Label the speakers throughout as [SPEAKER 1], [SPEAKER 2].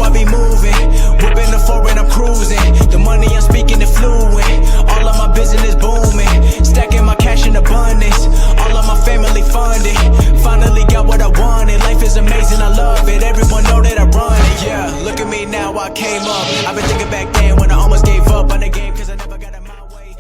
[SPEAKER 1] I be moving. Whipping the foreign, I'm cruising. The money I'm speaking is fluent. All of my business booming. Stacking my cash in abundance. All of my family funded. Finally got what I wanted. Life is amazing, I love it. Everyone know that I run it. Yeah, look at me now, I came up. I've been thinking back then when I almost gave up on the game, cause I never got in my way.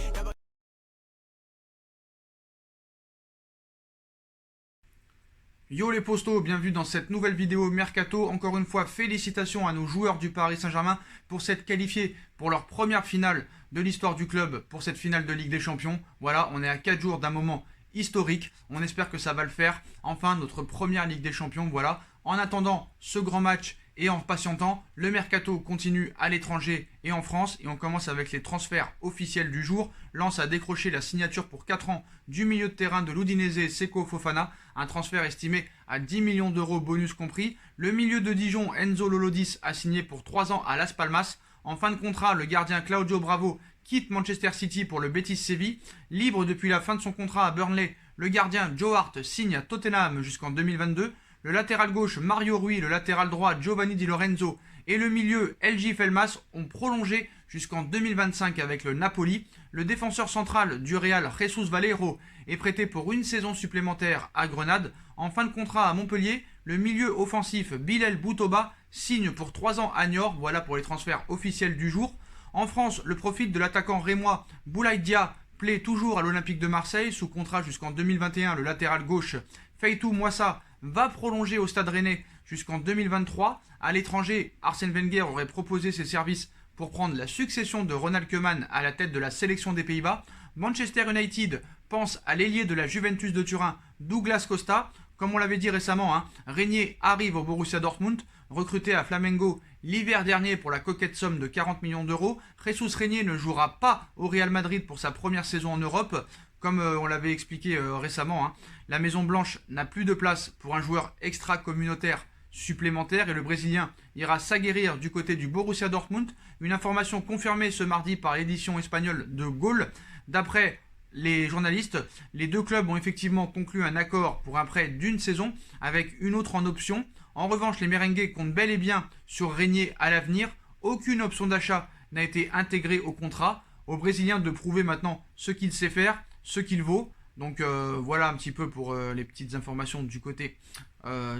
[SPEAKER 2] Yo les postos, bienvenue dans cette nouvelle vidéo Mercato. Encore une fois, félicitations à nos joueurs du Paris Saint-Germain pour s'être qualifiés pour leur première finale de l'histoire du club, pour cette finale de Ligue des Champions. Voilà, on est à 4 jours d'un moment historique. On espère que ça va le faire. Enfin, notre première Ligue des Champions, voilà. En attendant ce grand match et en patientant, le Mercato continue à l'étranger et en France. Et on commence avec les transferts officiels du jour. Lens a décroché la signature pour 4 ans du milieu de terrain de l'Udinese Seko Fofana. Un transfert estimé à 10 millions d'euros bonus compris. Le milieu de Dijon Enzo Lolodis a signé pour 3 ans à Las Palmas. En fin de contrat, le gardien Claudio Bravo quitte Manchester City pour le Betis Séville. Libre depuis la fin de son contrat à Burnley, le gardien Joe Hart signe à Tottenham jusqu'en 2022. Le latéral gauche Mario Rui, le latéral droit Giovanni Di Lorenzo et le milieu LJ Felmas ont prolongé jusqu'en 2025 avec le Napoli. Le défenseur central du Real, Jesus Valero, est prêté pour une saison supplémentaire à Grenade. En fin de contrat à Montpellier, le milieu offensif Bilal Boutoba signe pour 3 ans à Niort. Voilà pour les transferts officiels du jour. En France, le profil de l'attaquant rémois Boulaye Dia plaît toujours à l'Olympique de Marseille. Sous contrat jusqu'en 2021, le latéral gauche Feitou Mouassa va prolonger au Stade Rennais jusqu'en 2023. À l'étranger, Arsène Wenger aurait proposé ses services pour prendre la succession de Ronald Koeman à la tête de la sélection des Pays-Bas. Manchester United pense à l'ailier de la Juventus de Turin, Douglas Costa. Comme on l'avait dit récemment, Régnier arrive au Borussia Dortmund, recruté à Flamengo l'hiver dernier pour la coquette somme de 40 millions d'euros. Jesus Régnier ne jouera pas au Real Madrid pour sa première saison en Europe. Comme on l'avait expliqué récemment, la Maison Blanche n'a plus de place pour un joueur extra-communautaire supplémentaire et le Brésilien ira s'aguerrir du côté du Borussia Dortmund. Une information confirmée ce mardi par l'édition espagnole de Goal. D'après les journalistes, les deux clubs ont effectivement conclu un accord pour un prêt d'une saison avec une autre en option. En revanche, les merengues comptent bel et bien sur Régnier à l'avenir. Aucune option d'achat n'a été intégrée au contrat. Au Brésilien de prouver maintenant ce qu'il sait faire, ce qu'il vaut. Donc voilà un petit peu pour les petites informations du côté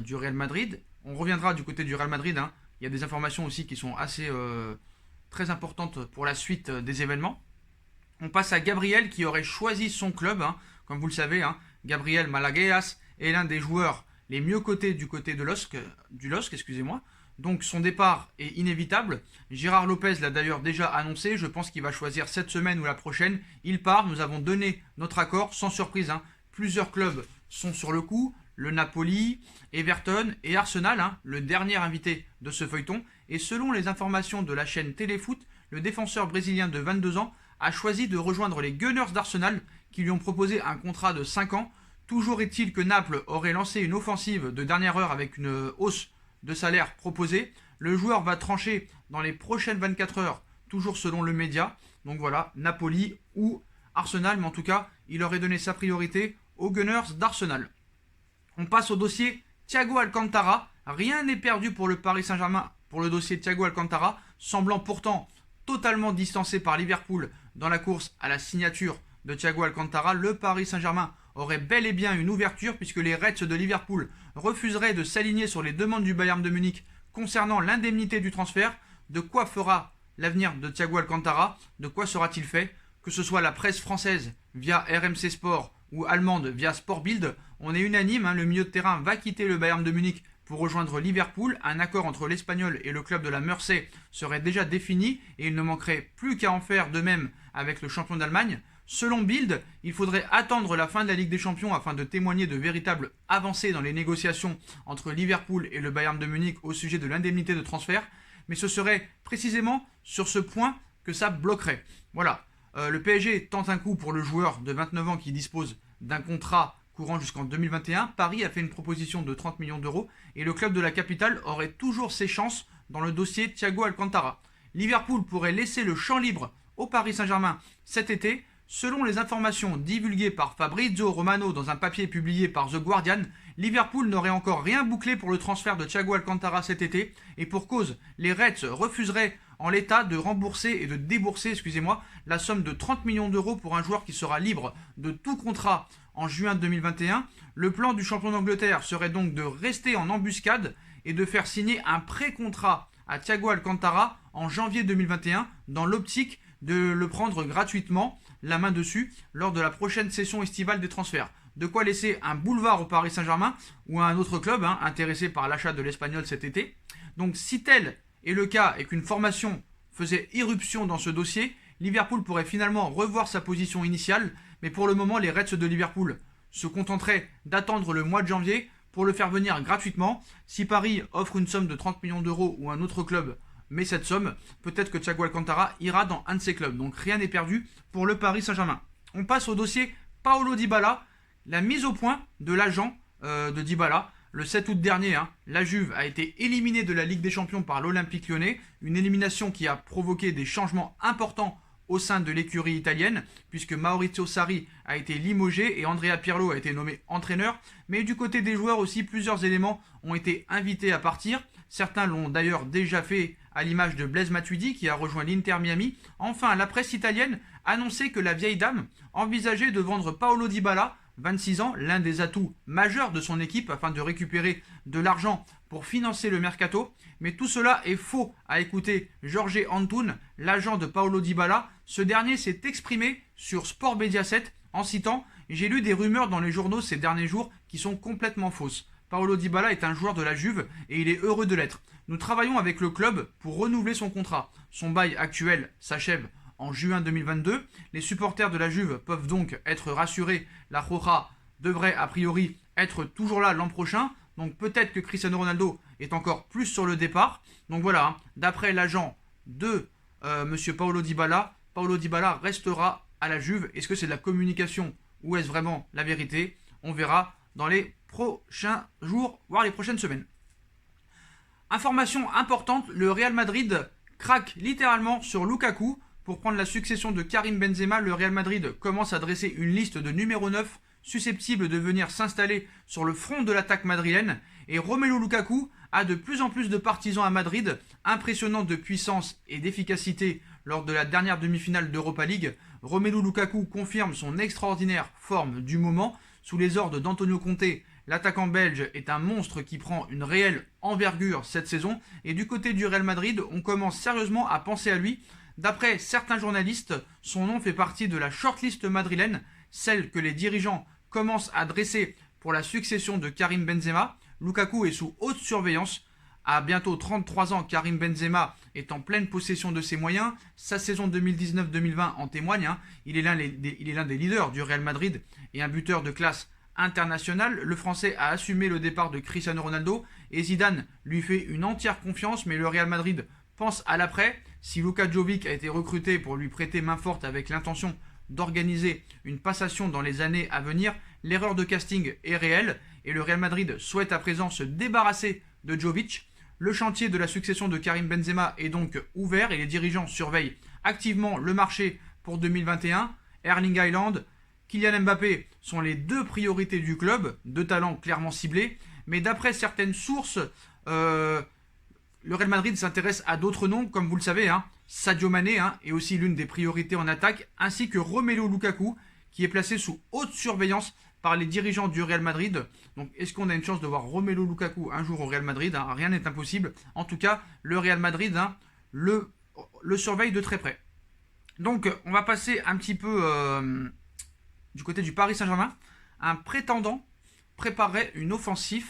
[SPEAKER 2] du Real Madrid. On reviendra du côté du Real Madrid. Il y a des informations aussi qui sont assez très importantes pour la suite des événements. On passe à Gabriel qui aurait choisi son club. Comme vous le savez, Gabriel Malagueas est l'un des joueurs les mieux cotés du côté de du LOSC, excusez-moi. Donc son départ est inévitable. Gérard Lopez l'a d'ailleurs déjà annoncé. Je pense qu'il va choisir cette semaine ou la prochaine. Il part. Nous avons donné notre accord sans surprise. Plusieurs clubs sont sur le coup. Le Napoli, Everton et Arsenal, le dernier invité de ce feuilleton. Et selon les informations de la chaîne Téléfoot, le défenseur brésilien de 22 ans a choisi de rejoindre les Gunners d'Arsenal qui lui ont proposé un contrat de 5 ans. Toujours est-il que Naples aurait lancé une offensive de dernière heure avec une hausse de salaire proposé. Le joueur va trancher dans les prochaines 24 heures, toujours selon le média. Donc voilà, Napoli ou Arsenal, mais en tout cas, il aurait donné sa priorité aux Gunners d'Arsenal. On passe au dossier Thiago Alcantara. Rien n'est perdu pour le Paris Saint-Germain pour le dossier Thiago Alcantara, semblant pourtant totalement distancé par Liverpool dans la course à la signature de Thiago Alcantara. Le Paris Saint-Germain aurait bel et bien une ouverture puisque les Reds de Liverpool refuseraient de s'aligner sur les demandes du Bayern de Munich concernant l'indemnité du transfert. De quoi fera l'avenir de Thiago Alcantara? De quoi sera-t-il fait? Que ce soit la presse française via RMC Sport ou allemande via Sportbild, on est unanime, le milieu de terrain va quitter le Bayern de Munich pour rejoindre Liverpool. Un accord entre l'Espagnol et le club de la Mersey serait déjà défini et il ne manquerait plus qu'à en faire de même avec le champion d'Allemagne. Selon Bild, il faudrait attendre la fin de la Ligue des Champions afin de témoigner de véritables avancées dans les négociations entre Liverpool et le Bayern de Munich au sujet de l'indemnité de transfert. Mais ce serait précisément sur ce point que ça bloquerait. Voilà, le PSG tente un coup pour le joueur de 29 ans qui dispose d'un contrat courant jusqu'en 2021. Paris a fait une proposition de 30 millions d'euros et le club de la capitale aurait toujours ses chances dans le dossier Thiago Alcantara. Liverpool pourrait laisser le champ libre au Paris Saint-Germain cet été. Selon les informations divulguées par Fabrizio Romano dans un papier publié par The Guardian, Liverpool n'aurait encore rien bouclé pour le transfert de Thiago Alcantara cet été, et pour cause, les Reds refuseraient en l'état de rembourser et de débourser, la somme de 30 millions d'euros pour un joueur qui sera libre de tout contrat en juin 2021. Le plan du champion d'Angleterre serait donc de rester en embuscade et de faire signer un pré-contrat à Thiago Alcantara en janvier 2021 dans l'optique de le prendre gratuitement la main dessus lors de la prochaine session estivale des transferts. De quoi laisser un boulevard au Paris Saint-Germain ou à un autre club intéressé par l'achat de l'Espagnol cet été. Donc si tel est le cas et qu'une formation faisait irruption dans ce dossier, Liverpool pourrait finalement revoir sa position initiale, mais pour le moment les Reds de Liverpool se contenteraient d'attendre le mois de janvier pour le faire venir gratuitement. Si Paris offre une somme de 30 millions d'euros ou un autre club met cette somme, peut-être que Thiago Alcantara ira dans un de ces clubs. Donc rien n'est perdu pour le Paris Saint-Germain. On passe au dossier Paulo Dybala, la mise au point de l'agent de Dybala. Le 7 août dernier, la Juve a été éliminée de la Ligue des Champions par l'Olympique Lyonnais, une élimination qui a provoqué des changements importants au sein de l'écurie italienne, puisque Maurizio Sarri a été limogé et Andrea Pirlo a été nommé entraîneur. Mais du côté des joueurs aussi, plusieurs éléments ont été invités à partir. Certains l'ont d'ailleurs déjà fait, à l'image de Blaise Matuidi qui a rejoint l'Inter Miami. Enfin, la presse italienne annonçait que la vieille dame envisageait de vendre Paulo Dybala, 26 ans, l'un des atouts majeurs de son équipe, afin de récupérer de l'argent pour financer le mercato. Mais tout cela est faux, a écouté Jorge Antoun, l'agent de Paulo Dybala. Ce dernier s'est exprimé sur Sport Mediaset en citant « J'ai lu des rumeurs dans les journaux ces derniers jours qui sont complètement fausses. Paulo Dybala est un joueur de la Juve et il est heureux de l'être. Nous travaillons avec le club pour renouveler son contrat. Son bail actuel s'achève en juin 2022. Les supporters de la Juve peuvent donc être rassurés. La Roja devrait a priori être toujours là l'an prochain. Donc peut-être que Cristiano Ronaldo est encore plus sur le départ. Donc voilà, d'après l'agent de monsieur Paulo Dybala restera à la Juve. Est-ce que c'est de la communication ou est-ce vraiment la vérité? On verra dans les prochains jours, voire les prochaines semaines. Information importante, le Real Madrid craque littéralement sur Lukaku. Pour prendre la succession de Karim Benzema, le Real Madrid commence à dresser une liste de numéro 9 susceptibles de venir s'installer sur le front de l'attaque madrilène. Et Romelu Lukaku a de plus en plus de partisans à Madrid, impressionnant de puissance et d'efficacité lors de la dernière demi-finale d'Europa League. Romelu Lukaku confirme son extraordinaire forme du moment. Sous les ordres d'Antonio Conte, l'attaquant belge est un monstre qui prend une réelle envergure cette saison. Et du côté du Real Madrid, on commence sérieusement à penser à lui. D'après certains journalistes, son nom fait partie de la shortlist madrilène, celle que les dirigeants commencent à dresser pour la succession de Karim Benzema. Lukaku est sous haute surveillance. À bientôt 33 ans, Karim Benzema est en pleine possession de ses moyens. Sa saison 2019-2020 en témoigne. Il est l'un des leaders du Real Madrid et un buteur de classe internationale. Le Français a assumé le départ de Cristiano Ronaldo et Zidane lui fait une entière confiance, mais le Real Madrid pense à l'après. Si Luka Jovic a été recruté pour lui prêter main forte avec l'intention d'organiser une passation dans les années à venir, l'erreur de casting est réelle et le Real Madrid souhaite à présent se débarrasser de Jovic. Le chantier de la succession de Karim Benzema est donc ouvert et les dirigeants surveillent activement le marché pour 2021. Erling Haaland, Kylian Mbappé sont les deux priorités du club, deux talents clairement ciblés. Mais d'après certaines sources, le Real Madrid s'intéresse à d'autres noms, comme vous le savez. Sadio Mané est aussi l'une des priorités en attaque, ainsi que Romelu Lukaku, qui est placé sous haute surveillance par les dirigeants du Real Madrid. Donc est-ce qu'on a une chance de voir Romelu Lukaku un jour au Real Madrid? Rien n'est impossible. En tout cas, le Real Madrid le surveille de très près. Donc on va passer un petit peu du côté du Paris Saint-Germain. Un prétendant préparerait une offensive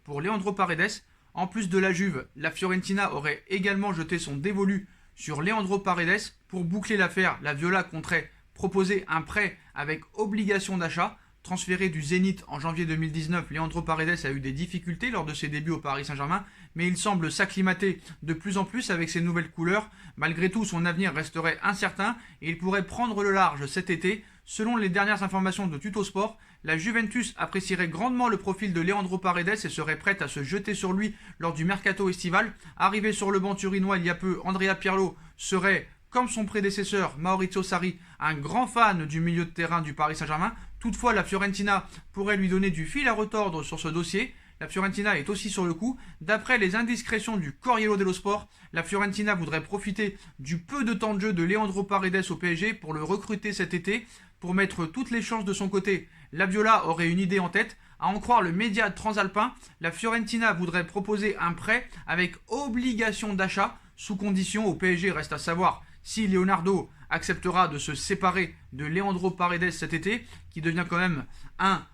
[SPEAKER 2] pour Leandro Paredes. En plus de la Juve, la Fiorentina aurait également jeté son dévolu sur Leandro Paredes pour boucler l'affaire. La Viola compterait proposer un prêt avec obligation d'achat. Transféré du Zénith en janvier 2019, Leandro Paredes a eu des difficultés lors de ses débuts au Paris Saint-Germain, mais il semble s'acclimater de plus en plus avec ses nouvelles couleurs. Malgré tout, son avenir resterait incertain et il pourrait prendre le large cet été. Selon les dernières informations de Tuttosport, la Juventus apprécierait grandement le profil de Leandro Paredes et serait prête à se jeter sur lui lors du mercato estival. Arrivé sur le banc turinois il y a peu, Andrea Pirlo serait comme son prédécesseur Maurizio Sarri, un grand fan du milieu de terrain du Paris Saint-Germain. Toutefois, la Fiorentina pourrait lui donner du fil à retordre sur ce dossier. La Fiorentina est aussi sur le coup. D'après les indiscrétions du Corriere dello Sport, la Fiorentina voudrait profiter du peu de temps de jeu de Leandro Paredes au PSG pour le recruter cet été, pour mettre toutes les chances de son côté. La Viola aurait une idée en tête. À en croire le média transalpin, la Fiorentina voudrait proposer un prêt avec obligation d'achat sous condition. Au PSG, reste à savoir si Leonardo acceptera de se séparer de Leandro Paredes cet été, qui devient quand même un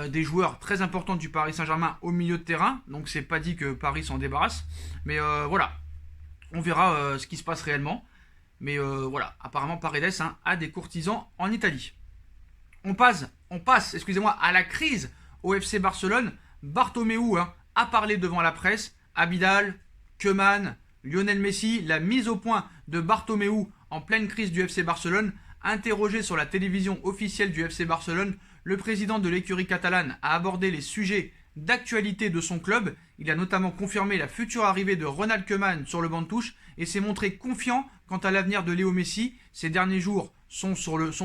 [SPEAKER 2] des joueurs très importants du Paris Saint-Germain au milieu de terrain. Donc c'est pas dit que Paris s'en débarrasse. Mais voilà, on verra ce qui se passe réellement. Mais voilà, apparemment Paredes a des courtisans en Italie. On passe, à la crise au FC Barcelone. Bartomeu a parlé devant la presse. Abidal, Koeman, Lionel Messi, la mise au point de Bartomeu en pleine crise du FC Barcelone. Interrogé sur la télévision officielle du FC Barcelone, le président de l'écurie catalane a abordé les sujets d'actualité de son club. Il a notamment confirmé la future arrivée de Ronald Koeman sur le banc de touche et s'est montré confiant quant à l'avenir de Léo Messi. Ces derniers jours sont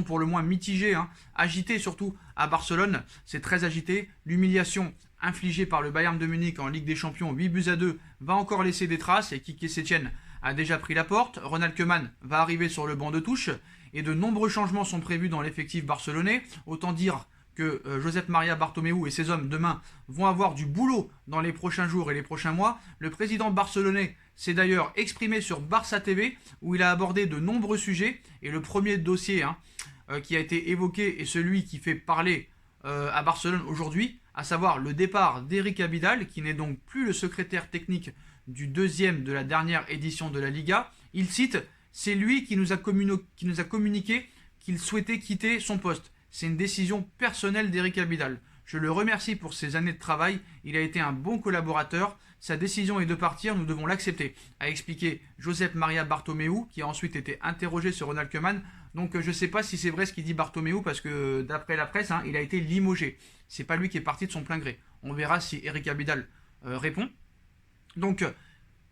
[SPEAKER 2] pour le moins mitigés, agités surtout à Barcelone. C'est très agité. L'humiliation infligée par le Bayern de Munich en Ligue des Champions 8-2 va encore laisser des traces et Quique Setien a déjà pris la porte. Ronald Koeman va arriver sur le banc de touche et de nombreux changements sont prévus dans l'effectif barcelonais. Autant dire que Josep Maria Bartomeu et ses hommes demain vont avoir du boulot dans les prochains jours et les prochains mois. Le président barcelonais s'est d'ailleurs exprimé sur Barça TV où il a abordé de nombreux sujets et le premier dossier qui a été évoqué est celui qui fait parler à Barcelone aujourd'hui, à savoir le départ d'Eric Abidal, qui n'est donc plus le secrétaire technique du deuxième de la dernière édition de la Liga. Il cite « C'est lui qui nous a communiqué qu'il souhaitait quitter son poste. C'est une décision personnelle d'Eric Abidal. Je le remercie pour ses années de travail. Il a été un bon collaborateur. Sa décision est de partir. Nous devons l'accepter », a expliqué Josep Maria Bartomeu, qui a ensuite été interrogé sur Ronald Koeman. Donc je ne sais pas si c'est vrai ce qu'il dit Bartomeu, parce que d'après la presse, il a été limogé. C'est pas lui qui est parti de son plein gré. On verra si Eric Abidal répond. Donc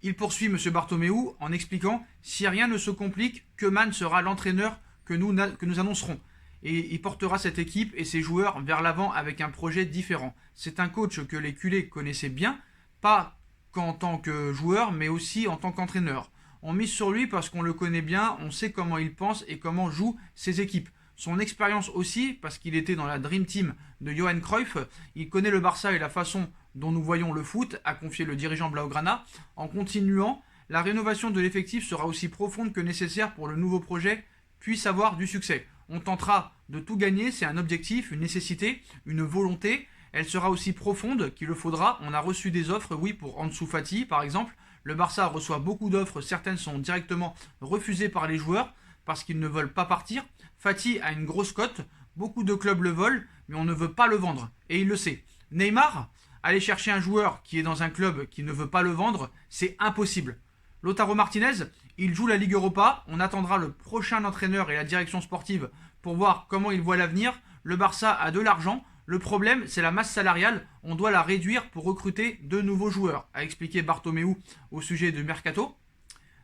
[SPEAKER 2] il poursuit M. Bartomeu en expliquant « Si rien ne se complique, Koeman sera l'entraîneur que nous annoncerons. Et il portera cette équipe et ses joueurs vers l'avant avec un projet différent. C'est un coach que les culés connaissaient bien, pas qu'en tant que joueur, mais aussi en tant qu'entraîneur. On mise sur lui parce qu'on le connaît bien, on sait comment il pense et comment jouent ses équipes. Son expérience aussi, parce qu'il était dans la Dream Team de Johan Cruyff, il connaît le Barça et la façon dont nous voyons le foot, a confié le dirigeant Blaugrana. En continuant, la rénovation de l'effectif sera aussi profonde que nécessaire pour le nouveau projet puisse avoir du succès. On tentera de tout gagner, c'est un objectif, une nécessité, une volonté. Elle sera aussi profonde qu'il le faudra. On a reçu des offres, oui, pour Ansu Fati par exemple. Le Barça reçoit beaucoup d'offres, certaines sont directement refusées par les joueurs parce qu'ils ne veulent pas partir. Fati a une grosse cote, beaucoup de clubs le veulent, mais on ne veut pas le vendre, et il le sait. Neymar, aller chercher un joueur qui est dans un club qui ne veut pas le vendre, c'est impossible. Lautaro Martinez, il joue la Ligue Europa, on attendra le prochain entraîneur et la direction sportive pour voir comment il voit l'avenir. Le Barça a de l'argent, le problème c'est la masse salariale, on doit la réduire pour recruter de nouveaux joueurs, a expliqué Bartomeu au sujet de Mercato.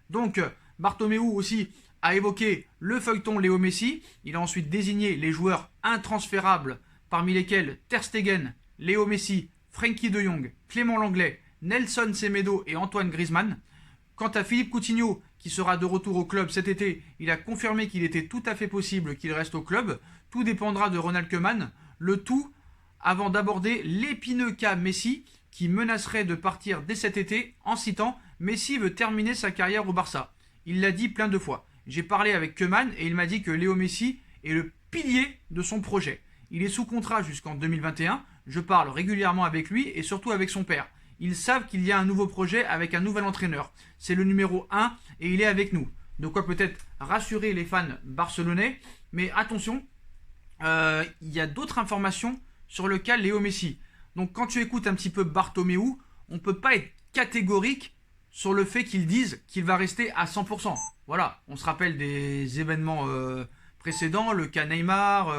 [SPEAKER 2] Donc Bartomeu aussi a évoqué le feuilleton Léo Messi, il a ensuite désigné les joueurs intransférables, parmi lesquels Ter Stegen, Léo Messi, Frenkie de Jong, Clément Lenglet, Nelson Semedo et Antoine Griezmann. Quant à Philippe Coutinho, qui sera de retour au club cet été, il a confirmé qu'il était tout à fait possible qu'il reste au club. Tout dépendra de Ronald Koeman. Le tout avant d'aborder l'épineux cas Messi, qui menacerait de partir dès cet été en citant « Messi veut terminer sa carrière au Barça ». Il l'a dit plein de fois. J'ai parlé avec Koeman et il m'a dit que Léo Messi est le pilier de son projet. Il est sous contrat jusqu'en 2021. Je parle régulièrement avec lui et surtout avec son père. Ils savent qu'il y a un nouveau projet avec un nouvel entraîneur. C'est le numéro 1 et il est avec nous. De quoi peut-être rassurer les fans barcelonais. Mais attention, il y a d'autres informations sur le cas Léo Messi. Donc quand tu écoutes un petit peu Bartomeu, on ne peut pas être catégorique sur le fait qu'ils disent qu'il va rester à 100%. Voilà, on se rappelle des événements précédents, le cas Neymar,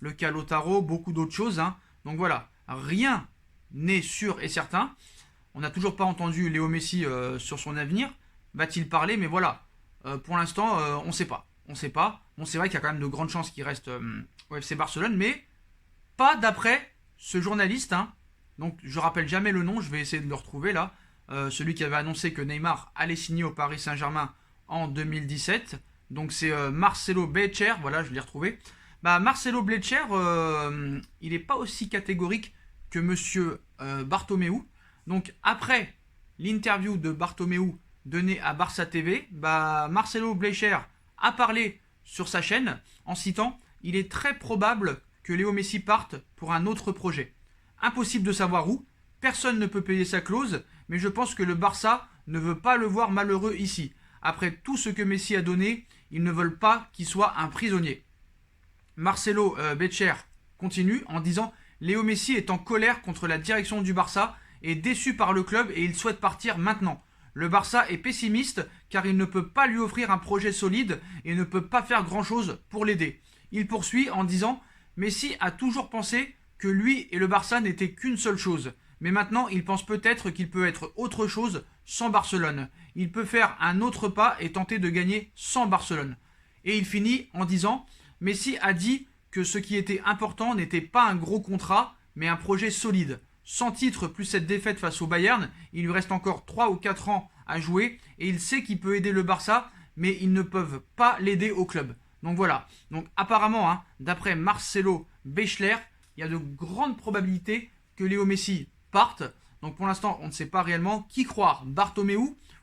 [SPEAKER 2] le cas Lautaro, beaucoup d'autres choses. Donc voilà, rien n'est sûr et certain. On n'a toujours pas entendu Léo Messi sur son avenir. Va-t-il parler? Mais voilà, Pour l'instant, on ne sait pas. On sait pas. Bon, c'est vrai qu'il y a quand même de grandes chances qu'il reste au FC Barcelone, mais pas d'après ce journaliste. Hein. Donc, je rappelle jamais le nom, je vais essayer de le retrouver là. Celui qui avait annoncé que Neymar allait signer au Paris Saint-Germain en 2017. Donc, c'est Marcelo Blecher. Voilà, je l'ai retrouvé. Bah, Marcelo Blecher, il n'est pas aussi catégorique que monsieur Bartomeu. Donc, après l'interview de Bartomeu donnée à Barça TV, bah, Marcelo Blecher a parlé sur sa chaîne en citant « Il est très probable que Léo Messi parte pour un autre projet. Impossible de savoir où, personne ne peut payer sa clause, mais je pense que le Barça ne veut pas le voir malheureux ici. Après tout ce que Messi a donné, ils ne veulent pas qu'il soit un prisonnier. » Marcelo Blecher continue en disant « Léo Messi est en colère contre la direction du Barça, est déçu par le club et il souhaite partir maintenant. Le Barça est pessimiste car il ne peut pas lui offrir un projet solide et ne peut pas faire grand-chose pour l'aider. » Il poursuit en disant « Messi a toujours pensé que lui et le Barça n'étaient qu'une seule chose. Mais maintenant, il pense peut-être qu'il peut être autre chose sans Barcelone. Il peut faire un autre pas et tenter de gagner sans Barcelone. » Et il finit en disant « Messi a dit que ce qui était important n'était pas un gros contrat, mais un projet solide. Sans titre plus cette défaite face au Bayern, il lui reste encore 3 ou 4 ans à jouer et il sait qu'il peut aider le Barça, mais ils ne peuvent pas l'aider au club. » Donc voilà. Donc apparemment, hein, d'après Marcelo Blecher, il y a de grandes probabilités que Léo Messi parte. Donc pour l'instant, on ne sait pas réellement qui croire, Bartomeu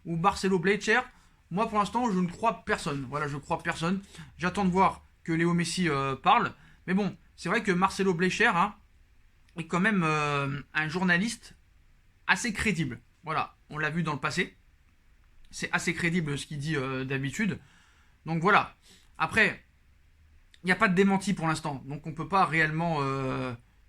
[SPEAKER 2] ou Marcelo Blecher. Moi pour l'instant, je ne crois personne. Voilà, je crois personne. J'attends de voir que Léo Messi parle. Mais bon, c'est vrai que Marcelo Blecher hein, est quand même un journaliste assez crédible. Voilà, on l'a vu dans le passé. C'est assez crédible ce qu'il dit d'habitude. Donc voilà. Après, il n'y a pas de démenti pour l'instant. Donc on ne peut pas réellement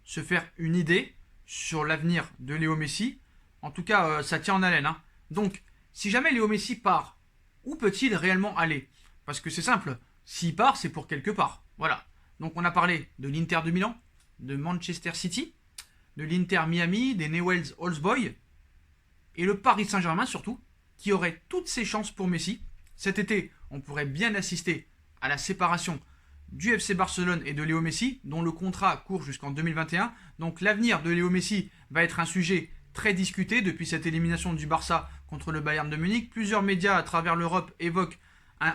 [SPEAKER 2] se faire une idée sur l'avenir de Léo Messi. En tout cas, ça tient en haleine. Hein. Donc, si jamais Léo Messi part, où peut-il réellement aller? Parce que c'est simple. S'il part, c'est pour quelque part. Voilà. Donc on a parlé de l'Inter de Milan, de Manchester City, de l'Inter Miami, des Newell's Old Boys, et le Paris Saint-Germain surtout, qui aurait toutes ses chances pour Messi. Cet été, on pourrait bien assister à la séparation du FC Barcelone et de Léo Messi, dont le contrat court jusqu'en 2021. Donc l'avenir de Léo Messi va être un sujet très discuté depuis cette élimination du Barça contre le Bayern de Munich. Plusieurs médias à travers l'Europe évoquent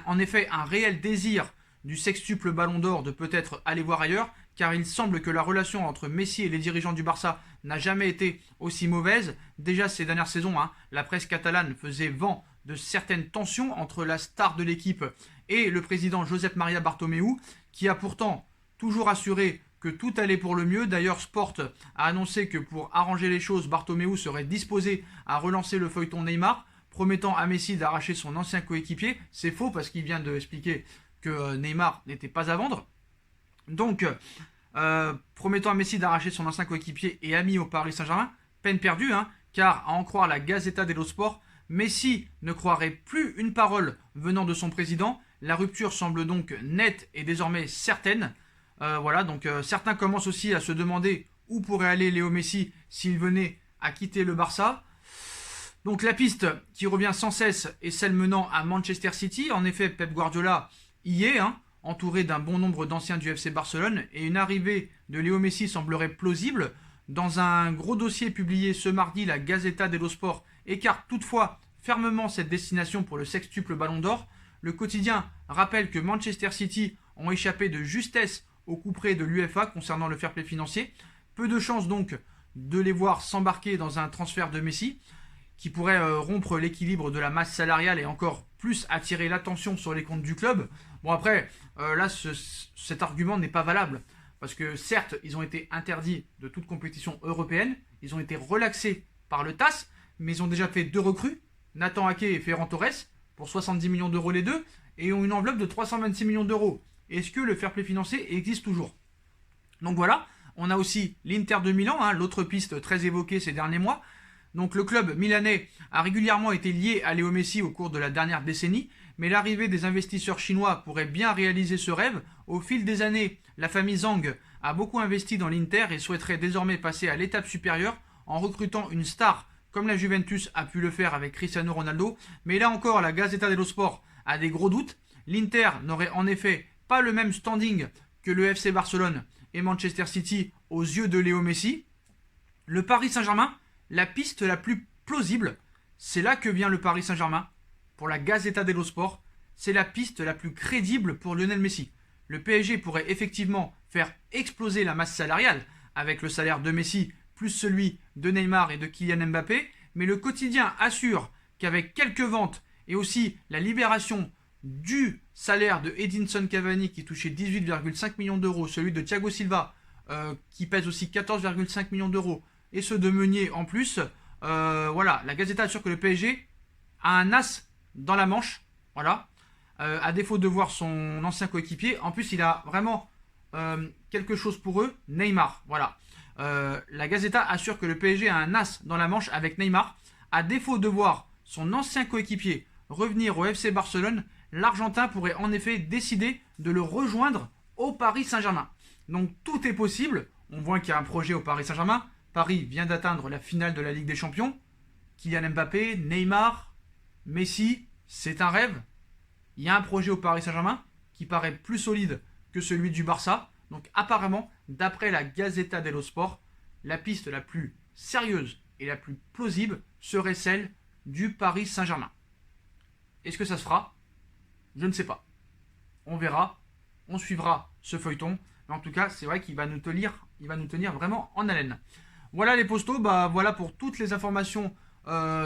[SPEAKER 2] en effet un réel désir du sextuple Ballon d'Or de peut-être aller voir ailleurs, car il semble que la relation entre Messi et les dirigeants du Barça n'a jamais été aussi mauvaise. Déjà ces dernières saisons, hein, la presse catalane faisait vent de certaines tensions entre la star de l'équipe et le président Josep Maria Bartomeu, qui a pourtant toujours assuré que tout allait pour le mieux. D'ailleurs, Sport a annoncé que pour arranger les choses, Bartomeu serait disposé à relancer le feuilleton Neymar, promettant à Messi d'arracher son ancien coéquipier. C'est faux parce qu'il vient d'expliquer que Neymar n'était pas à vendre. Donc, promettant à Messi d'arracher son ancien coéquipier et ami au Paris Saint-Germain, peine perdue, hein, car à en croire la Gazzetta dello Sport, Messi ne croirait plus une parole venant de son président. La rupture semble donc nette et désormais certaine. Voilà, donc certains commencent aussi à se demander où pourrait aller Léo Messi s'il venait à quitter le Barça. Donc la piste qui revient sans cesse est celle menant à Manchester City. En effet, Pep Guardiola y est, hein, entouré d'un bon nombre d'anciens du FC Barcelone, et une arrivée de Léo Messi semblerait plausible. Dans un gros dossier publié ce mardi, la Gazzetta dello Sport écarte toutefois fermement cette destination pour le sextuple Ballon d'Or. Le quotidien rappelle que Manchester City ont échappé de justesse au couperet de l'UEFA concernant le fair play financier. Peu de chance donc de les voir s'embarquer dans un transfert de Messi qui pourrait rompre l'équilibre de la masse salariale et encore plus attirer l'attention sur les comptes du club. Bon après, là cet argument n'est pas valable parce que certes ils ont été interdits de toute compétition européenne, ils ont été relaxés par le TAS, mais ils ont déjà fait 2 recrues, Nathan Ake et Ferran Torres, pour 70 millions d'euros les deux, et ont une enveloppe de 326 millions d'euros. Est-ce que le fair play financier existe toujours? Donc voilà, on a aussi l'Inter de Milan, hein, l'autre piste très évoquée ces derniers mois. Donc le club milanais a régulièrement été lié à Léo Messi au cours de la dernière décennie, mais l'arrivée des investisseurs chinois pourrait bien réaliser ce rêve. Au fil des années, la famille Zhang a beaucoup investi dans l'Inter et souhaiterait désormais passer à l'étape supérieure en recrutant une star comme la Juventus a pu le faire avec Cristiano Ronaldo. Mais là encore, la Gazzetta dello Sport a des gros doutes. L'Inter n'aurait en effet pas le même standing que le FC Barcelone et Manchester City aux yeux de Léo Messi. Le Paris Saint-Germain, la piste la plus plausible, c'est là que vient le Paris Saint-Germain. Pour la Gazzetta dello Sport, c'est la piste la plus crédible pour Lionel Messi. Le PSG pourrait effectivement faire exploser la masse salariale avec le salaire de Messi plus celui de Neymar et de Kylian Mbappé, mais le quotidien assure qu'avec quelques ventes et aussi la libération du salaire de Edinson Cavani qui touchait 18,5 millions d'euros, celui de Thiago Silva qui pèse aussi 14,5 millions d'euros et ceux de Meunier en plus, voilà, la Gazzetta assure que le PSG a un as dans la manche, voilà, à défaut de voir son ancien coéquipier. En plus, il a vraiment quelque chose pour eux, Neymar, voilà. La Gazzetta assure que le PSG a un as dans la manche avec Neymar. À défaut de voir son ancien coéquipier revenir au FC Barcelone, l'Argentin pourrait en effet décider de le rejoindre au Paris Saint-Germain. Donc tout est possible. On voit qu'il y a un projet au Paris Saint-Germain. Paris vient d'atteindre la finale de la Ligue des Champions. Kylian Mbappé, Neymar, Messi, c'est un rêve. Il y a un projet au Paris Saint-Germain qui paraît plus solide que celui du Barça. Donc apparemment, d'après la Gazzetta dello Sport, la piste la plus sérieuse et la plus plausible serait celle du Paris Saint-Germain. Est-ce que ça se fera? Je ne sais pas. On verra, on suivra ce feuilleton. Mais en tout cas, c'est vrai qu'il va nous tenir vraiment en haleine. Voilà les postos, voilà pour toutes les informations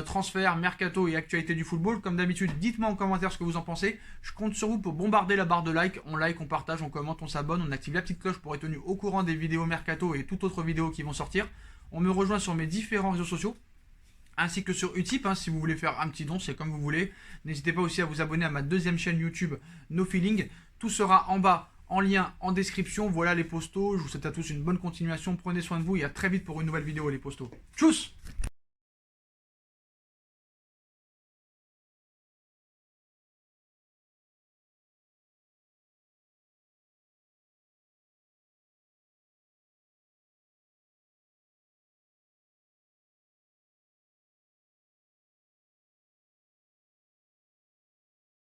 [SPEAKER 2] transferts, mercato et actualité du football. Comme d'habitude, dites-moi en commentaire ce que vous en pensez. Je compte sur vous pour bombarder la barre de like. On like, on partage, on commente, on s'abonne, on active la petite cloche pour être tenu au courant des vidéos mercato et toutes autres vidéos qui vont sortir. On me rejoint sur mes différents réseaux sociaux, ainsi que sur Utip, si vous voulez faire un petit don, c'est comme vous voulez. N'hésitez pas aussi à vous abonner à ma deuxième chaîne YouTube, No Feeling. Tout sera en bas, en lien, en description. Voilà les postos. Je vous souhaite à tous une bonne continuation. Prenez soin de vous et à très vite pour une nouvelle vidéo les postos. Tchuss!